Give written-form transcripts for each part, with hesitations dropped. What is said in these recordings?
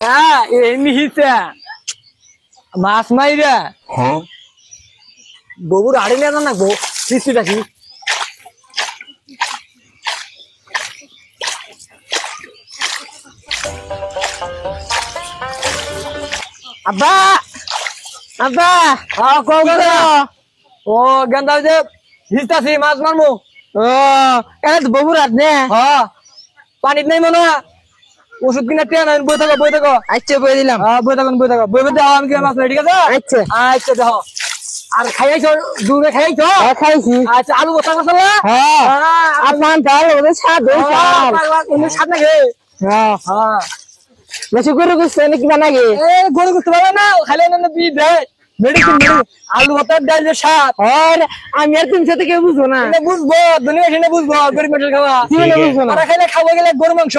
হ্যাঁ এমনি হিসা মাছ মাইরা ববুর আড়ে নিয়ে না গো কিস্তিটা কি আব্বা আব্বা হ্যাঁ কও ও গেন্দা যে হিসতাছি মাছ মারমু ও এনে তো ববুর আট নে হ্যাঁ পানিত নাই মনে ওষুধ কিনা ট্রেন বই থাকো আচ্ছা বই দিলাম হ্যাঁ বই থাকো বই দেওয়া আমি কি মাছ ঠিক আছে আচ্ছা আচ্ছা দেখো আর খাইছো দূরে খাইছো খাইছি আচ্ছা আলু বসা মশলা হ্যাঁ আপনার ডাল ওদের স্বাদ স্বাদ লাগে হ্যাঁ হ্যাঁ বেশি করে গুছছে নাকি বানাগে এ গরু গুছতে পারে না খালি না বি দেয় মেডিসিন আলু ভাতার ডাল যে স্বাদ আর আমি আর তুমি সাথে কেউ বুঝবো না বুঝবো দুনিয়া সেটা বুঝবো গরিব মেটেল খাওয়া বুঝবো না খাইলে খাবো গেলে গরু মাংস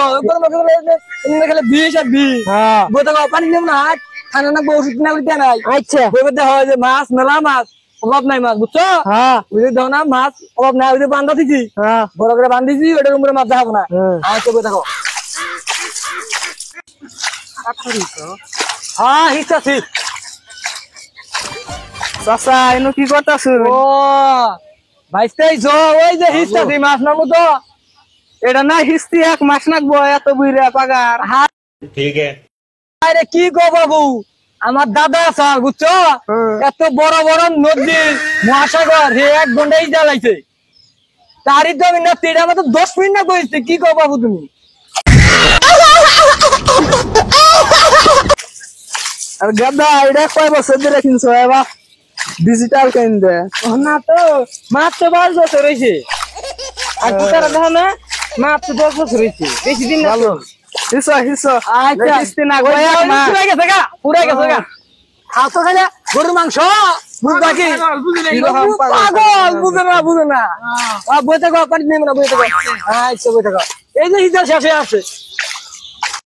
খেলে বিষ আর বি হ্যাঁ বই থাকো পানি দেবো না খানা না ওষুধ কিনা দেয় নাই আচ্ছা বই হয় যে মাছ মেলা মাছ অভাব নাই মাছ বুঝছো হ্যাঁ বুঝে দাও না মাছ অভাব নাই ওই যে বান্ধা দিছি হ্যাঁ বড় করে বান্ধিছি ওটার উপরে মাছ দেখাবো না আচ্ছা বই থাকো হ্যাঁ হিসাছি চাচা এনো কি করতেছ ও ভাইস্তাই ওই যে হিসাছি মাছ নামো তো এটা না হিস্তি এক মাস নাকবো এত বুইরা পাগার ঠিক আরে কি গো বাবু আমার দাদা আছে বুঝছো এত বড় বড় নদী মহাসাগর হে 1 ঘন্টাই জ্বালাইছে তারই তো আমি না তেড়া মতো 10 মিনিট না কইছে কি গো বাবু তুমি আর গাদা এটা কয় বছর ধরে কিনছো এবা ডিজিটাল কেন্দ্রে না তো মাত্র 5 বছর হইছে আর কুতারা দেখো না মাত্র 10 বছর হইছে বেশি দিন না তো হিসো আচ্ছা কিস্তি না গয়া পুরা গেছে গা খাও তো খালি গরুর মাংস বুঝবা কি পাগল বুঝে না বই থাকো পানি নেই না বই থাকো আচ্ছা বই থাকো এই যে হিসাব শেষে আছে